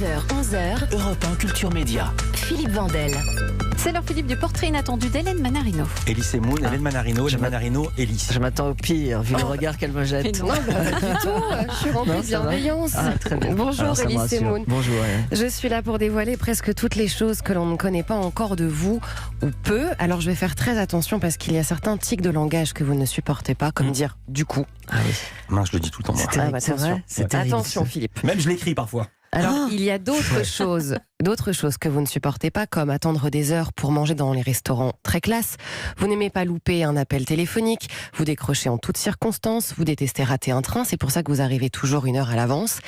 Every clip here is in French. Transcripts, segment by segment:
9h-11h, Europe 1 Culture Média. Philippe Vandel. C'est l'heure, Philippe, du portrait inattendu d'Hélène Manarino. Elie Semoun, Hélène Manarino, Hélène Manarino, Elie. Je m'attends au pire, vu le regard qu'elle me jette. Non, Non, du tout, je suis remplie de bienveillance. très bien. Bonjour, Alors, ça me Elie rassure. Semoun. Bonjour. Je suis là pour dévoiler presque toutes les choses que l'on ne connaît pas encore de vous, ou peu. Alors je vais faire très attention parce qu'il y a certains tics de langage que vous ne supportez pas, comme dire du coup. Ah oui. Mince, je le dis tout le temps, moi. C'est terrible, c'est vrai. c'est terrible. Attention, Philippe. Même je l'écris parfois. Alors, il y a d'autres choses que vous ne supportez pas, comme attendre des heures pour manger dans les restaurants très classe. Vous n'aimez pas louper un appel téléphonique, vous décrochez en toutes circonstances, vous détestez rater un train, c'est pour ça que vous arrivez toujours 1 heure à l'avance.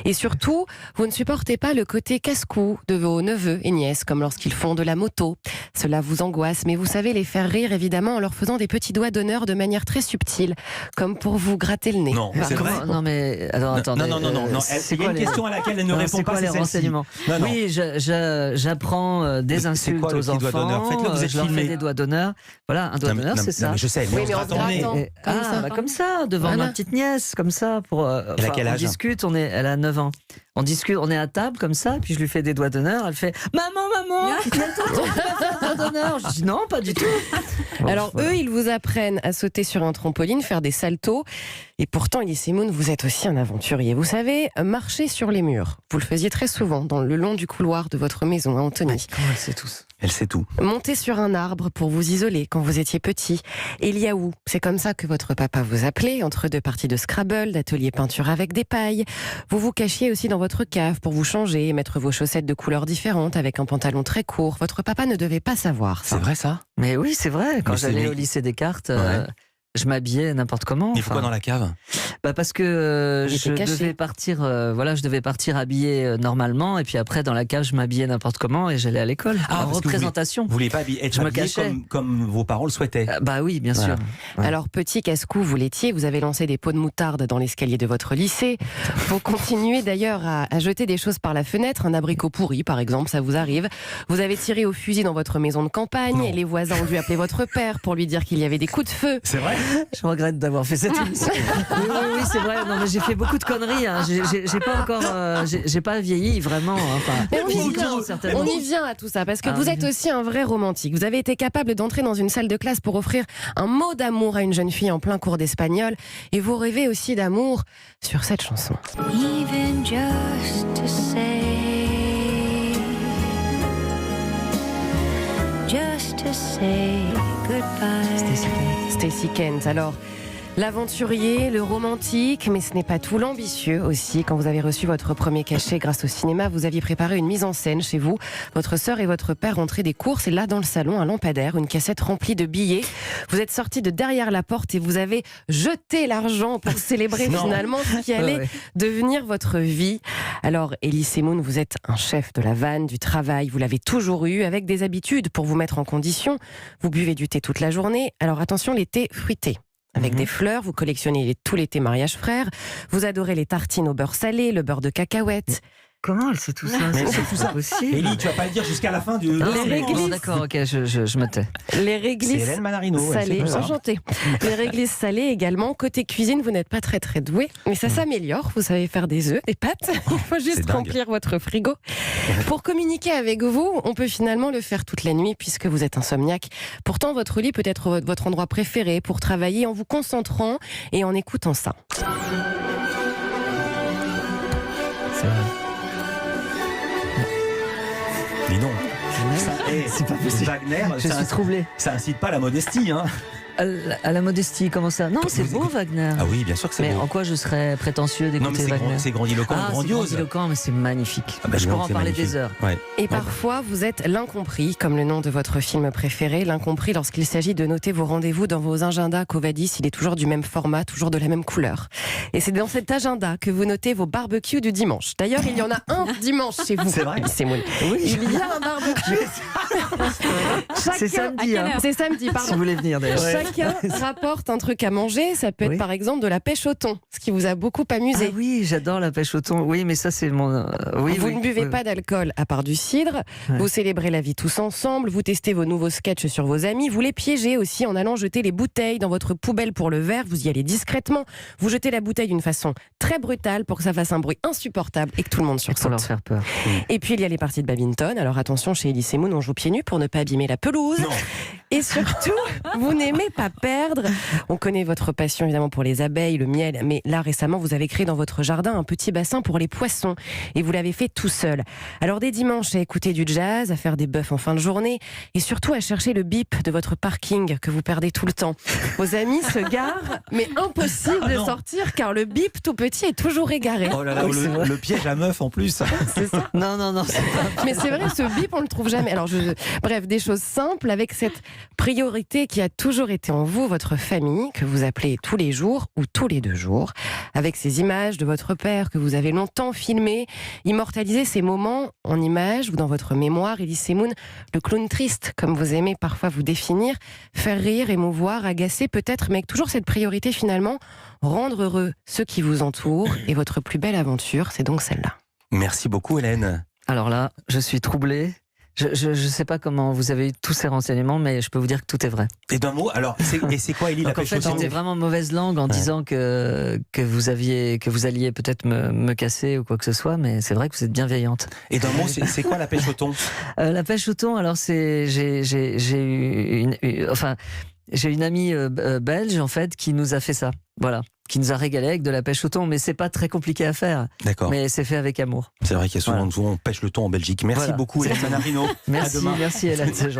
Et surtout, vous ne supportez pas le côté casse-cou de vos neveux et nièces, comme lorsqu'ils font de la moto. Cela vous angoisse, mais vous savez les faire rire, évidemment, en leur faisant des petits doigts d'honneur de manière très subtile, comme pour vous gratter le nez. Non, c'est vrai. Non, mais alors attendez. Non. Il y a une question à laquelle elle ne répond pas, c'est c'est les renseignements. Non. Oui, j'apprends des insultes quoi, le aux petit doigt enfants. d'honneur? Faites-le, vous êtes je leur filmé. fais des doigts d'honneur. Voilà, un doigt d'honneur, c'est ça. Non, mais je sais, Oui, mais en se attendez. grattant. Et- Comme ça. comme ça, devant Voilà. ma petite nièce, comme ça. Pour, Elle a quel on âge? discute, elle a 9 ans. On discute, on est à table comme ça, puis je lui fais des doigts d'honneur. Elle fait Maman, il y a tonton qui va faire un doigt d'honneur. Je dis non, pas du tout. Bon, Alors voilà. eux, ils vous apprennent à sauter sur un trampoline, faire des saltos. Et pourtant, Elie Semoun, vous êtes aussi un aventurier. Vous savez, marcher sur les murs. Vous le faisiez très souvent le long du couloir de votre maison à Antony. Comment elle sait tous? Elle sait tout. Monter sur un arbre pour vous isoler quand vous étiez petit. Eliaou, c'est comme ça que votre papa vous appelait, entre 2 parties de Scrabble, d'atelier peinture avec des pailles. Vous vous cachiez aussi dans votre cave pour vous changer, mettre vos chaussettes de couleurs différentes avec un pantalon très court. Votre papa ne devait pas savoir ça. C'est vrai ça? Mais oui, c'est vrai. Quand Mais c'est j'allais lui. au lycée Descartes, Ouais. je m'habillais n'importe comment. Mais pourquoi dans la cave? Parce que Il je était caché. devais partir habillé normalement, et puis après dans la cave je m'habillais n'importe comment et j'allais à l'école en parce que représentation. Vous voulez pas être Je me habillé cachais. comme vos parents le souhaitaient. Bah oui, bien Voilà. sûr. Ouais. Alors, petit casse-cou, vous l'étiez, vous avez lancé des pots de moutarde dans l'escalier de votre lycée. Vous continuez d'ailleurs à jeter des choses par la fenêtre, un abricot pourri par exemple, ça vous arrive. Vous avez tiré au fusil dans votre maison de campagne, Non. et les voisins ont dû appeler votre père pour lui dire qu'il y avait des coups de feu. C'est vrai? Je regrette d'avoir fait cette émission. oui, c'est vrai. Non, mais j'ai fait beaucoup de conneries. Hein. J'ai pas encore, j'ai pas vieilli vraiment. Enfin, Mais on y physiquement, vient, certainement. on y vient à tout ça, parce que Ah, vous oui. êtes aussi un vrai romantique. Vous avez été capable d'entrer dans une salle de classe pour offrir un mot d'amour à une jeune fille en plein cours d'espagnol, et vous rêvez aussi d'amour sur cette chanson. Even just to say, goodbye. Stacy Kent. Alors, l'aventurier, le romantique, mais ce n'est pas tout. L'ambitieux aussi. Quand vous avez reçu votre premier cachet grâce au cinéma, vous aviez préparé une mise en scène chez vous. Votre sœur et votre père rentraient des courses, et là, dans le salon, un lampadaire, une cassette remplie de billets. Vous êtes sorti de derrière la porte et vous avez jeté l'argent pour célébrer Non. finalement ce qui allait Ouais. devenir votre vie. Alors, Elie Semoun, vous êtes un chef de la vanne, du travail. Vous l'avez toujours eu, avec des habitudes pour vous mettre en condition. Vous buvez du thé toute la journée. Alors attention, les thés fruités. Avec des fleurs, vous collectionnez tous les thés mariage frères. Vous adorez les tartines au beurre salé, le beurre de cacahuète. Comment elle sait tout ça? Mais C'est c'est tout ça. possible. Elie, tu vas pas le dire jusqu'à la fin du. Non, Les mais réglisses. bon, d'accord, ok, je me tais. Les C'est réglisses Hélène Manarino. elle salées, sait tout ça. enchantée. Les réglisses salées également. Côté cuisine, vous n'êtes pas très doué, mais ça s'améliore. Vous savez faire des œufs, des pâtes. Il faut juste dingue. remplir votre frigo. Pour communiquer avec vous, on peut finalement le faire toute la nuit puisque vous êtes insomniaque. Pourtant, votre lit peut être votre endroit préféré pour travailler en vous concentrant et en écoutant ça. C'est vrai. Mais non. C'est pas possible. Wagner, Je suis troublé. ça incite pas à la modestie. Hein. À la modestie, comment ça? Non, c'est beau, Wagner. Ah oui, bien sûr que c'est Mais beau. en quoi je serais prétentieux Non, mais d'écouter Wagner? c'est grandiloquent, Ah, c'est grandiose. grandiloquent, mais c'est magnifique. Ah bah, je dis pourrais donc, en c'est parler magnifique. des heures. Ouais. Et parfois, vous êtes l'incompris, comme le nom de votre film préféré, l'incompris lorsqu'il s'agit de noter vos rendez-vous dans vos agendas Covadis. Il est toujours du même format, toujours de la même couleur. Et c'est dans cet agenda que vous notez vos barbecues du dimanche. D'ailleurs, il y en a un dimanche chez vous. C'est vrai. C'est moi. Oui, Il y a un barbecue. C'est samedi, hein, C'est samedi, si pardon. vous voulez venir d'ailleurs. Chacun rapporte un truc à manger. Ça peut être Oui. par exemple de la pêche au thon, ce qui vous a beaucoup Ah amusé. oui, j'adore la pêche au thon. Oui, mais ça c'est mon. Oui, Vous oui, ne buvez oui. pas d'alcool à part du cidre, Ouais. vous célébrez la vie tous ensemble, vous testez vos nouveaux sketchs sur vos amis, vous les piégez aussi en allant jeter les bouteilles dans votre poubelle pour le verre, vous y allez discrètement, vous jetez la bouteille d'une façon très brutale pour que ça fasse un bruit insupportable et que tout le monde Et pour leur sursaute. faire peur. Et puis il y a les parties de badminton, alors attention chez Elise et Moon, on joue pieds nus pour ne pas abîmer la pelouse. Non. Et surtout, vous n'aimez pas perdre. On connaît votre passion évidemment pour les abeilles, le miel, mais là récemment vous avez créé dans votre jardin un petit bassin pour les poissons et vous l'avez fait tout seul. Alors des dimanches à écouter du jazz, à faire des bœufs en fin de journée et surtout à chercher le bip de votre parking que vous perdez tout le temps. Vos amis se garent, mais impossible de non. sortir car le bip tout petit est toujours égaré. Oh là là, Oui, c'est vrai. le piège à meuf en plus. C'est ça. Non, non, non. c'est pas- Mais c'est vrai, ce bip, on le trouve jamais. Alors, bref, des choses simples avec cette priorité qui a toujours été en vous, votre famille, que vous appelez tous les jours ou tous les 2 jours, avec ces images de votre père que vous avez longtemps filmé, immortaliser ces moments en images ou dans votre mémoire. Elise Moon, le clown triste, comme vous aimez parfois vous définir, faire rire, émouvoir, agacer peut-être, mais avec toujours cette priorité finalement, rendre heureux ceux qui vous entourent. Et votre plus belle aventure, c'est donc celle-là. Merci beaucoup, Hélène. Alors là, je suis troublé. Je sais pas comment vous avez eu tous ces renseignements, mais je peux vous dire que tout est vrai. Et d'un mot, alors, c'est quoi, Élie, la Donc en pêche fait, au thon j'étais vraiment mauvaise langue en Ouais. disant que vous alliez peut-être me casser ou quoi que ce soit, mais c'est vrai que vous êtes bienveillante. Et d'un mot, c'est quoi la pêche au thon? La pêche au thon, alors j'ai une amie belge en fait qui nous a fait ça, voilà, qui nous a régalé avec de la pêche au thon, mais c'est pas très compliqué à faire, D'accord. mais c'est fait avec amour. C'est vrai qu'il y a souvent, Voilà. souvent on pêche le thon en Belgique. Merci Voilà. beaucoup, Hélène Manarino. À Merci, demain. merci Hélène, c'est gentil.